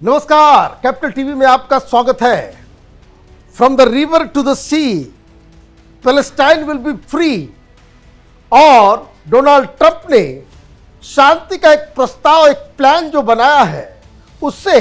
नमस्कार, capital TV में आपका स्वागत है। From the river to the sea, Palestine will be free. और डोनाल्ड ट्रंप ने शांति का एक प्रस्ताव, एक प्लान जो बनाया है, उससे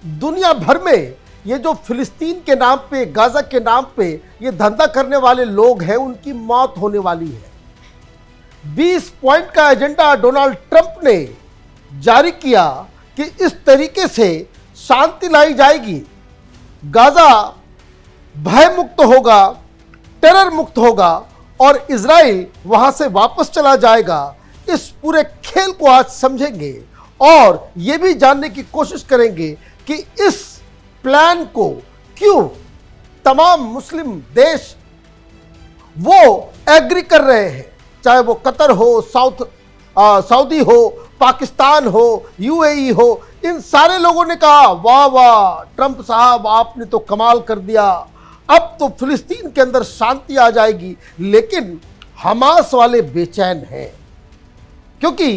दुनिया भर में ये जो फिलिस्तीन के नाम पे, गाजा के नाम पे ये धंधा करने वाले लोग हैं, उनकी मौत होने वाली है। 20 पॉइंट का एजेंडा डोनाल्ड ट्रंप ने जारी किया कि इस तरीके से शांति लाई जाएगी, गाजा भय मुक्त होगा, टेरर मुक्त होगा और इजराइल वहां से वापस चला जाएगा। इस पूरे खेल को आज समझेंगे और यह भी जानने की कोशिश करेंगे कि इस प्लान को क्यों तमाम मुस्लिम देश वो एग्री कर रहे हैं, चाहे वो कतर हो, सऊदी हो, पाकिस्तान हो, यूएई हो। इन सारे लोगों ने कहा वाह वाह ट्रंप साहब, आपने तो कमाल कर दिया, अब तो फिलिस्तीन के अंदर शांति आ जाएगी। लेकिन हमास वाले बेचैन हैं, क्योंकि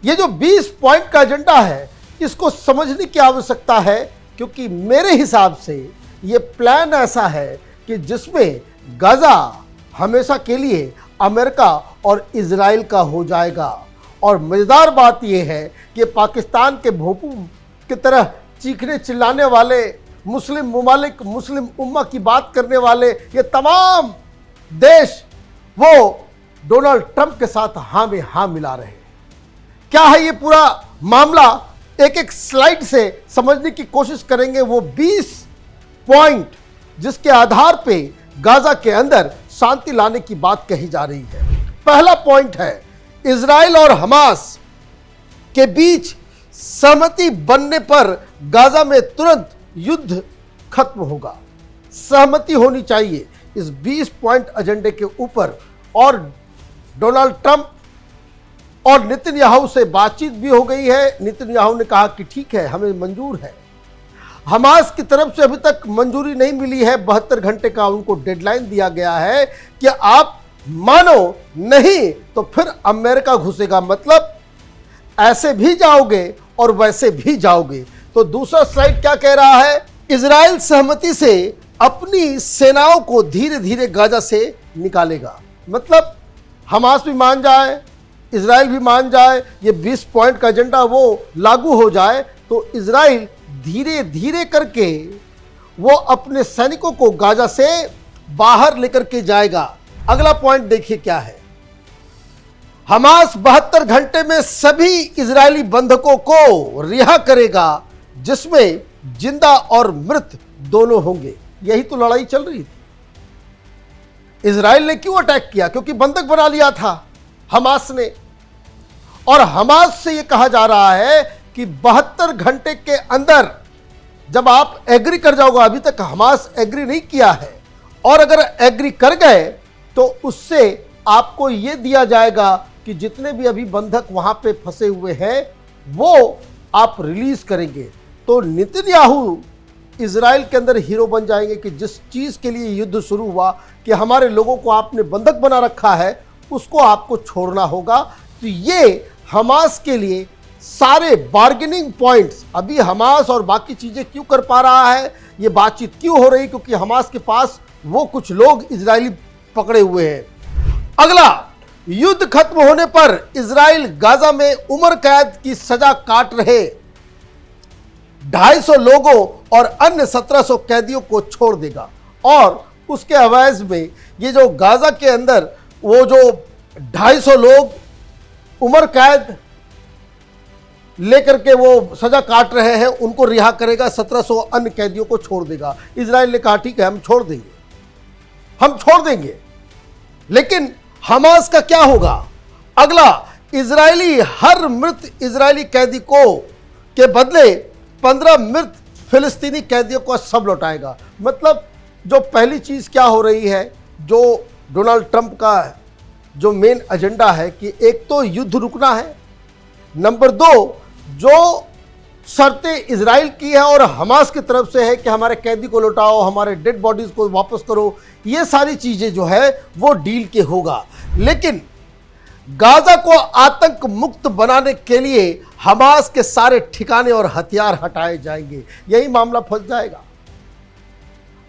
ये जो 20 पॉइंट का एजेंडा है, इसको समझने की आवश्यकता है। क्योंकि मेरे हिसाब से ये प्लान ऐसा है कि जिसमें गाजा हमेशा के लिए अमेरिका और इजराइल का हो जाएगा। और मज़ेदार बात यह है कि पाकिस्तान के भोंपू की तरह चीखने चिल्लाने वाले मुस्लिम ममालिक, मुस्लिम उम्मा की बात करने वाले ये तमाम देश वो डोनाल्ड ट्रंप के साथ हाँ में हाँ मिला रहे हैं। क्या है ये पूरा मामला, एक एक स्लाइड से समझने की कोशिश करेंगे। वो 20 पॉइंट जिसके आधार पे गाजा के अंदर शांति लाने की बात कही जा रही है। पहला पॉइंट है, इजराइल और हमास के बीच सहमति बनने पर गाजा में तुरंत युद्ध खत्म होगा। सहमति होनी चाहिए इस 20 पॉइंट एजेंडे के ऊपर। और डोनाल्ड ट्रंप और नेतन्याहू से बातचीत भी हो गई है। नेतन्याहू ने कहा कि ठीक है, हमें मंजूर है। हमास की तरफ से अभी तक मंजूरी नहीं मिली है। 72 घंटे का उनको डेडलाइन दिया गया है कि आप मानो नहीं तो फिर अमेरिका घुसेगा। मतलब ऐसे भी जाओगे और वैसे भी जाओगे। तो दूसरा स्लाइड क्या कह रहा है, इजराइल सहमति से अपनी सेनाओं को धीरे धीरे गाजा से निकालेगा। मतलब हमास भी मान जाए, इजराइल भी मान जाए, ये 20 पॉइंट का एजेंडा वो लागू हो जाए तो इजराइल धीरे धीरे करके वो अपने सैनिकों को गाजा से बाहर लेकर के जाएगा। अगला पॉइंट देखिए क्या है, हमास 72 घंटे में सभी इजरायली बंधकों को रिहा करेगा, जिसमें जिंदा और मृत दोनों होंगे। यही तो लड़ाई चल रही थी। इजराइल ने क्यों अटैक किया? क्योंकि बंधक बना लिया था हमास ने। और हमास से यह कहा जा रहा है कि 72 घंटे के अंदर जब आप एग्री कर जाओगे, अभी तक हमास एग्री नहीं किया है, और अगर एग्री कर गए तो उससे आपको यह दिया जाएगा कि जितने भी अभी बंधक वहां पे फंसे हुए हैं वो आप रिलीज करेंगे। तो नेतन्याहू इजराइल के अंदर हीरो बन जाएंगे कि जिस चीज के लिए युद्ध शुरू हुआ कि हमारे लोगों को आपने बंधक बना रखा है, उसको आपको छोड़ना होगा। तो ये हमास के लिए सारे बार्गेनिंग पॉइंट्स, अभी हमास और बाकी चीजें क्यों कर पा रहा है, ये बातचीत क्यों हो रही, क्योंकि हमास के पास वो कुछ लोग इजरायली पकड़े हुए हैं। अगला, युद्ध खत्म होने पर इजराइल गाजा में उम्र कैद की सजा काट रहे 250 लोगों और अन्य 1700 कैदियों को छोड़ देगा। और उसके अवैज में ये जो गाजा के अंदर वो जो 250 लोग उम्र कैद लेकर के वो सजा काट रहे हैं, उनको रिहा करेगा, 1700 अन्य कैदियों को छोड़ देगा। इजराइल ने कहा ठीक है, हम छोड़ देंगे। लेकिन हमास का क्या होगा? अगला, इजरायली हर मृत इजरायली कैदी को के बदले 15 मृत फिलिस्तीनी कैदियों को सब लौटाएगा। मतलब जो पहली चीज क्या हो रही है, जो डोनाल्ड ट्रंप का जो मेन एजेंडा है कि एक तो युद्ध रुकना है, नंबर 2 जो शर्तें इजराइल की है और हमास की तरफ से है कि हमारे कैदी को लौटाओ, हमारे डेड बॉडीज को वापस करो, ये सारी चीजें जो है वो डील के होगा। लेकिन गाजा को आतंक मुक्त बनाने के लिए हमास के सारे ठिकाने और हथियार हटाए जाएंगे, यही मामला फंस जाएगा।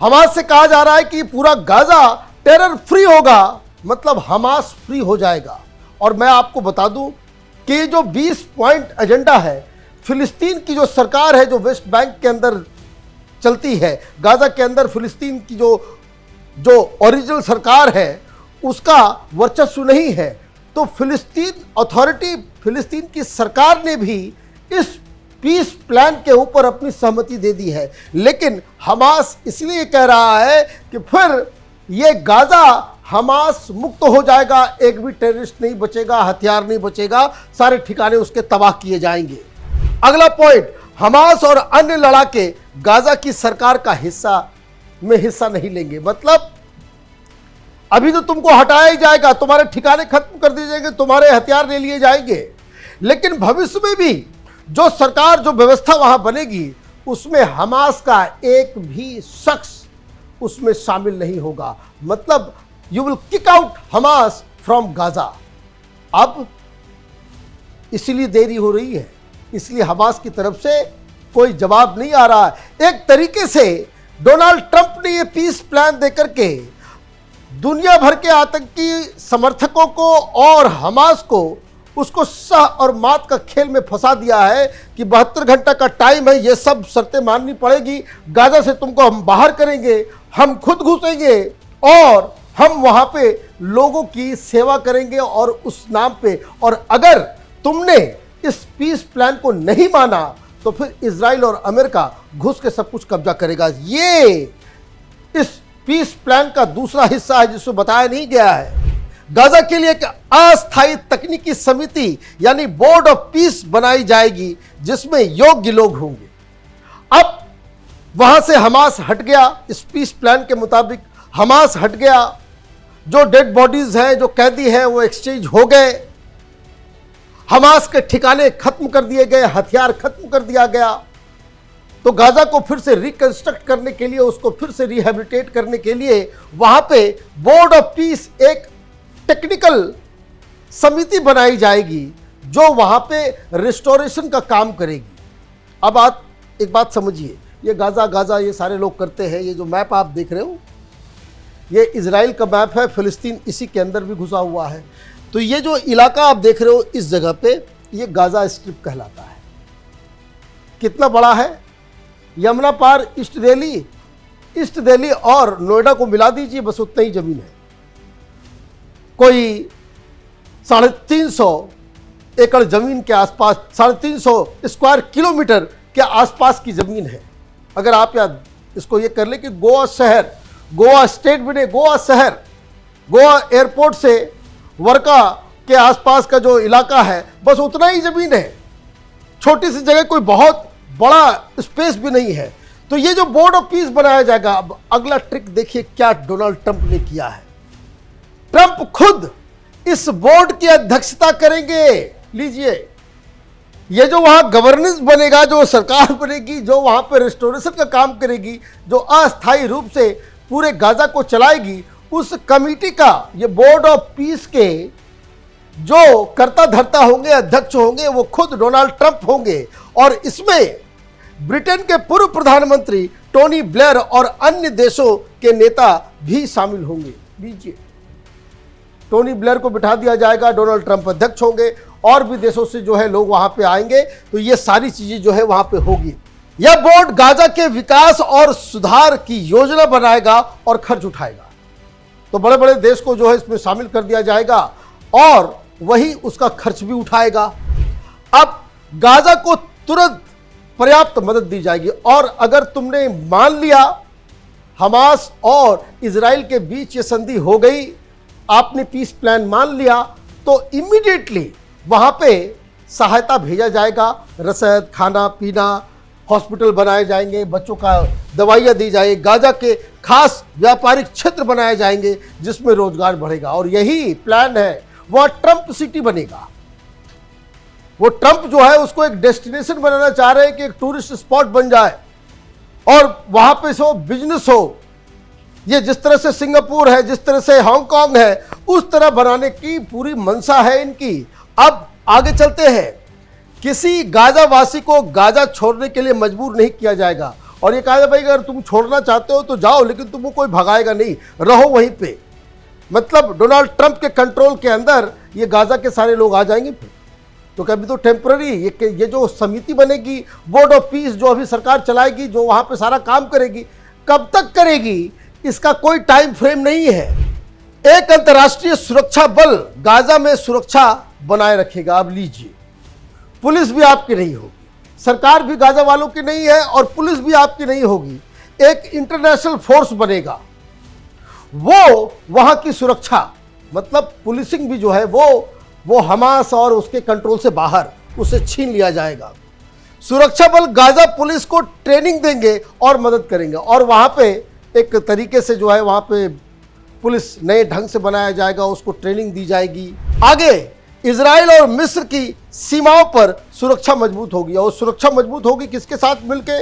हमास से कहा जा रहा है कि पूरा गाजा टेरर फ्री होगा, मतलब हमास फ्री हो जाएगा। और मैं आपको बता दूं कि जो 20 पॉइंट एजेंडा है, फिलिस्तीन की जो सरकार है, जो वेस्ट बैंक के अंदर चलती है, गाजा के अंदर फिलिस्तीन की जो ओरिजिनल सरकार है, उसका वर्चस्व नहीं है। तो फिलिस्तीन अथॉरिटी, फिलिस्तीन की सरकार ने भी इस पीस प्लान के ऊपर अपनी सहमति दे दी है। लेकिन हमास इसलिए कह रहा है कि फिर ये गाजा हमास मुक्त हो जाएगा, एक भी टेररिस्ट नहीं बचेगा, हथियार नहीं बचेगा, सारे ठिकाने उसके तबाह किए जाएंगे। अगला पॉइंट, हमास और अन्य लड़ाके गाजा की सरकार का हिस्सा नहीं लेंगे। मतलब अभी तो तुमको हटाया ही जाएगा, तुम्हारे ठिकाने खत्म कर दिए जाएंगे, तुम्हारे हथियार ले लिए जाएंगे, लेकिन भविष्य में भी जो सरकार, जो व्यवस्था वहां बनेगी, उसमें हमास का एक भी शख्स उसमें शामिल नहीं होगा। मतलब you will kick out Hamas from Gaza. अब इसलिए देरी हो रही है, इसलिए हमास की तरफ से कोई जवाब नहीं आ रहा है। एक तरीके से डोनाल्ड ट्रंप ने यह पीस प्लान देकर के दुनिया भर के आतंकी समर्थकों को और हमास को उसको सह और मात का खेल में फंसा दिया है कि 72 घंटा का टाइम है, ये सब शर्तें माननी पड़ेगी, गाजा से तुमको हम बाहर करेंगे, हम खुद घुसेंगे और हम वहां पे लोगों की सेवा करेंगे और उस नाम पे, और अगर तुमने इस पीस प्लान को नहीं माना तो फिर इजराइल और अमेरिका घुस के सब कुछ कब्जा करेगा। ये इस पीस प्लान का दूसरा हिस्सा है जिसको बताया नहीं गया है। गाजा के लिए एक अस्थायी तकनीकी समिति यानी बोर्ड ऑफ पीस बनाई जाएगी जिसमें योग्य लोग होंगे। अब वहां से हमास हट गया, इस पीस प्लान के मुताबिक हमास हट गया, जो डेड बॉडीज हैं, जो कैदी हैं, वो एक्सचेंज हो गए, हमास के ठिकाने खत्म कर दिए गए, हथियार खत्म कर दिया गया। तो गाजा को फिर से रिकंस्ट्रक्ट करने के लिए, उसको फिर से रिहेबिलिटेट करने के लिए वहां पे बोर्ड ऑफ पीस, एक टेक्निकल समिति बनाई जाएगी जो वहां पे रिस्टोरेशन का काम करेगी। अब आप एक बात समझिए, ये गाजा ये सारे लोग करते हैं। ये जो मैप आप देख रहे हो, ये इजराइल का मैप है, फिलिस्तीन इसी के अंदर भी घुसा हुआ है। तो ये जो इलाका आप देख रहे हो इस जगह पे, ये गाजा स्ट्रिप कहलाता है। कितना बड़ा है? यमुना पार ईस्ट दिल्ली और नोएडा को मिला दीजिए, बस उतना ही जमीन है। कोई 350 एकड़ जमीन के आसपास, 350 स्क्वायर किलोमीटर के आसपास की जमीन है। अगर आप याद इसको ये कर ले कि गोवा शहर, गोवा स्टेट भी नहीं, गोवा शहर, गोवा एयरपोर्ट से वर्का के आसपास का जो इलाका है, बस उतना ही जमीन है। छोटी सी जगह, कोई बहुत बड़ा स्पेस भी नहीं है। तो ये जो बोर्ड ऑफ पीस बनाया जाएगा, अब अगला ट्रिक देखिए क्या डोनाल्ड ट्रंप ने किया है। ट्रंप खुद इस बोर्ड की अध्यक्षता करेंगे। लीजिए, ये जो वहां गवर्नेंस बनेगा, जो सरकार बनेगी, जो वहां पे रिस्टोरेशन का काम करेगी, जो अस्थायी रूप से पूरे गाजा को चलाएगी, उस कमेटी का, ये बोर्ड ऑफ पीस के जो कर्ता धर्ता होंगे, अध्यक्ष होंगे, वो खुद डोनाल्ड ट्रंप होंगे। और इसमें ब्रिटेन के पूर्व प्रधानमंत्री टोनी ब्लेयर और अन्य देशों के नेता भी शामिल होंगे। लीजिए, टोनी ब्लेयर को बिठा दिया जाएगा, डोनाल्ड ट्रंप अध्यक्ष होंगे, और भी देशों से जो है लोग वहां पे आएंगे। तो ये सारी चीजें जो है वहां पे होगी। यह बोर्ड गाजा के विकास और सुधार की योजना बनाएगा और खर्च उठाएगा। तो बड़े बड़े देश को जो है इसमें शामिल कर दिया जाएगा और वही उसका खर्च भी उठाएगा। अब गाजा को तुरंत पर्याप्त मदद दी जाएगी। और अगर तुमने मान लिया हमास और इजराइल के बीच ये संधि हो गई, आपने पीस प्लान मान लिया, तो इमीडिएटली वहां पे सहायता भेजा जाएगा। रसद, खाना पीना, हॉस्पिटल बनाए जाएंगे, बच्चों का दवाइयाँ दी जाएगी, गाजा के खास व्यापारिक क्षेत्र बनाए जाएंगे जिसमें रोजगार बढ़ेगा। और यही प्लान है, वह ट्रंप सिटी बनेगा। वो ट्रंप जो है उसको एक डेस्टिनेशन बनाना चाह रहे हैं कि एक टूरिस्ट स्पॉट बन जाए और वहां पे सो बिजनेस हो। ये जिस तरह से सिंगापुर है, जिस तरह से हांगकांग है, उस तरह बनाने की पूरी मंशा है इनकी। अब आगे चलते हैं। किसी गाजा वासी को गाजा छोड़ने के लिए मजबूर नहीं किया जाएगा और ये कहा भाई अगर तुम छोड़ना चाहते हो तो जाओ, लेकिन तुमको कोई भगाएगा नहीं, रहो वहीं पे। मतलब डोनाल्ड ट्रंप के कंट्रोल के अंदर ये गाजा के सारे लोग आ जाएंगे फिर। तो कभी तो टेम्पररी ये जो समिति बनेगी, बोर्ड ऑफ पीस जो अभी सरकार चलाएगी, जो वहाँ पे सारा काम करेगी, कब तक करेगी इसका कोई टाइम फ्रेम नहीं है। एक अंतर्राष्ट्रीय सुरक्षा बल गाजा में सुरक्षा बनाए रखेगा। अब लीजिए, पुलिस भी आपकी नहीं होगी, सरकार भी गाजा वालों की नहीं है और पुलिस भी आपकी नहीं होगी। एक इंटरनेशनल फोर्स बनेगा, वो वहां की सुरक्षा, मतलब पुलिसिंग भी जो है वो हमास और उसके कंट्रोल से बाहर, उसे छीन लिया जाएगा। सुरक्षा बल गाजा पुलिस को ट्रेनिंग देंगे और मदद करेंगे और वहां पे एक तरीके से जो है वहां पे पुलिस नए ढंग से बनाया जाएगा, उसको ट्रेनिंग दी जाएगी। आगे इजराइल और मिस्र की सीमाओं पर सुरक्षा मजबूत होगी और सुरक्षा मजबूत होगी किसके साथ मिलके?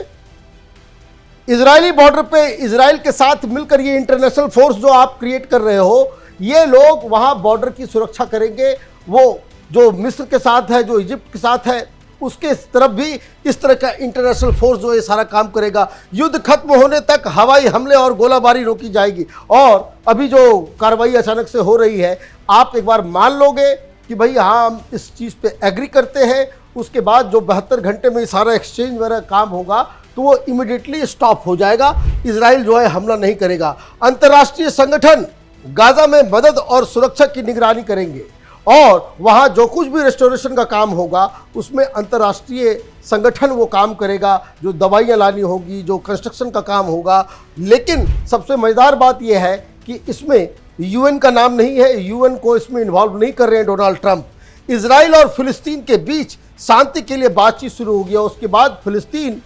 इजरायली बॉर्डर पे इजराइल के साथ मिलकर ये इंटरनेशनल फोर्स जो आप क्रिएट कर रहे हो, ये लोग वहां बॉर्डर की सुरक्षा करेंगे। वो जो मिस्र के साथ है, जो इजिप्ट के साथ है, उसके तरफ भी इस तरह का इंटरनेशनल फोर्स जो ये सारा काम करेगा। युद्ध खत्म होने तक हवाई हमले और गोलाबारी रोकी जाएगी। और अभी जो कार्रवाई अचानक से हो रही है, आप एक बार मान लोगे कि भाई हाँ हम इस चीज़ पे एग्री करते हैं, उसके बाद जो 72 घंटे में सारा एक्सचेंज वगैरह काम होगा तो वो इमिडिएटली स्टॉप हो जाएगा। इजराइल जो है हमला नहीं करेगा। अंतर्राष्ट्रीय संगठन गाजा में मदद और सुरक्षा की निगरानी करेंगे और वहाँ जो कुछ भी रेस्टोरेशन का काम होगा उसमें अंतर्राष्ट्रीय संगठन वो काम करेगा, जो दवाइयाँ लानी होगी, जो कंस्ट्रक्शन का काम होगा। लेकिन सबसे मज़ेदार बात यह है कि इसमें यूएन का नाम नहीं है, यूएन को इसमें इन्वॉल्व नहीं कर रहे हैं डोनाल्ड ट्रंप। इजराइल और फिलिस्तीन के बीच शांति के लिए बातचीत शुरू होगी और उसके बाद फिलिस्तीन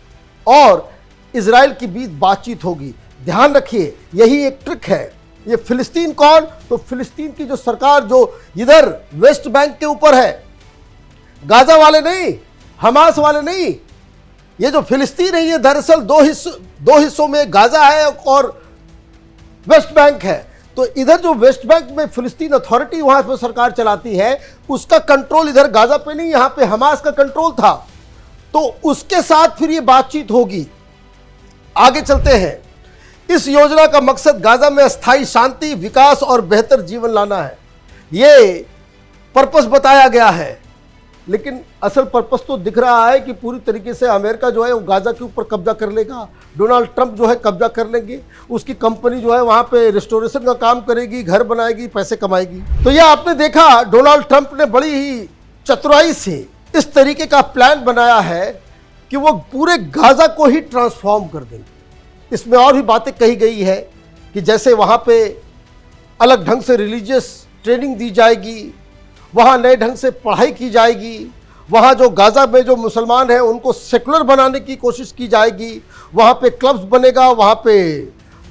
और इजराइल के बीच बातचीत होगी। ध्यान रखिए, यही एक ट्रिक है। ये फिलिस्तीन कौन? तो फिलिस्तीन की जो सरकार जो इधर वेस्ट बैंक के ऊपर है, गाजा वाले नहीं, हमास वाले नहीं। ये जो फिलिस्तीन है ये दरअसल दो हिस्सों में गाजा है और वेस्ट बैंक है। तो इधर जो वेस्ट बैंक में फिलिस्तीन अथॉरिटी वहां पर सरकार चलाती है, उसका कंट्रोल इधर गाजा पे नहीं, यहां पे हमास का कंट्रोल था। तो उसके साथ फिर ये बातचीत होगी। आगे चलते हैं। इस योजना का मकसद गाजा में स्थायी शांति, विकास और बेहतर जीवन लाना है। ये पर्पस बताया गया है, लेकिन असल पर्पस तो दिख रहा है कि पूरी तरीके से अमेरिका जो है वो गाजा के ऊपर कब्जा कर लेगा। डोनाल्ड ट्रंप जो है कब्जा कर लेंगे, उसकी कंपनी जो है वहाँ पे रेस्टोरेशन का काम करेगी, घर बनाएगी, पैसे कमाएगी। तो ये आपने देखा, डोनाल्ड ट्रंप ने बड़ी ही चतुराई से इस तरीके का प्लान बनाया है कि वो पूरे गाजा को ही ट्रांसफॉर्म कर देंगे। इसमें और भी बातें कही गई है कि जैसे वहाँ पे अलग ढंग से रिलीजियस ट्रेनिंग दी जाएगी, वहाँ नए ढंग से पढ़ाई की जाएगी, वहाँ जो गाजा में जो मुसलमान हैं उनको सेकुलर बनाने की कोशिश की जाएगी, वहाँ पे क्लब्स बनेगा, वहाँ पे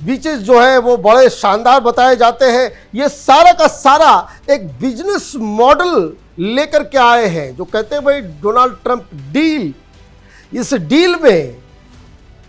बीचेस जो है वो बड़े शानदार बताए जाते हैं। ये सारा का सारा एक बिजनेस मॉडल लेकर के आए हैं, जो कहते हैं भाई डोनाल्ड ट्रंप डील। इस डील में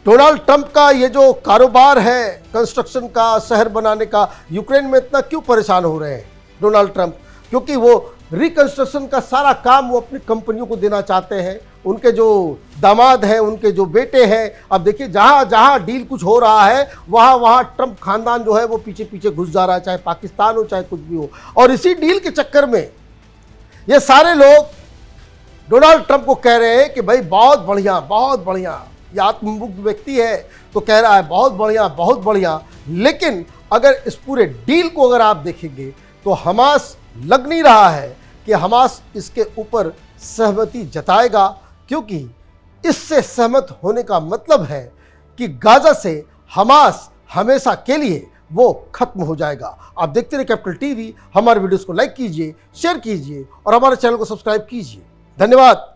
डोनाल्ड ट्रंप का ये जो कारोबार है कंस्ट्रक्शन का, शहर बनाने का, यूक्रेन में इतना क्यों परेशान हो रहे हैं डोनाल्ड ट्रंप? क्योंकि वो रिकंस्ट्रक्शन का सारा काम वो अपनी कंपनियों को देना चाहते हैं। उनके जो दामाद हैं, उनके जो बेटे हैं, अब देखिए जहाँ जहाँ डील कुछ हो रहा है वहाँ वहाँ ट्रंप खानदान जो है वो पीछे पीछे घुस जा रहा है, चाहे पाकिस्तान हो चाहे कुछ भी हो। और इसी डील के चक्कर में ये सारे लोग डोनाल्ड ट्रंप को कह रहे हैं कि भाई बहुत बढ़िया, बहुत बढ़िया। ये आत्ममुग्ध व्यक्ति है तो कह रहा है बहुत बढ़िया, बहुत बढ़िया। लेकिन अगर इस पूरे डील को अगर आप देखेंगे तो हमास लग नहीं रहा है कि हमास इसके ऊपर सहमति जताएगा, क्योंकि इससे सहमत होने का मतलब है कि गाजा से हमास हमेशा के लिए वो खत्म हो जाएगा। आप देखते रहिए कैपिटल टीवी। हमारे वीडियोस को लाइक कीजिए, शेयर कीजिए और हमारे चैनल को सब्सक्राइब कीजिए। धन्यवाद।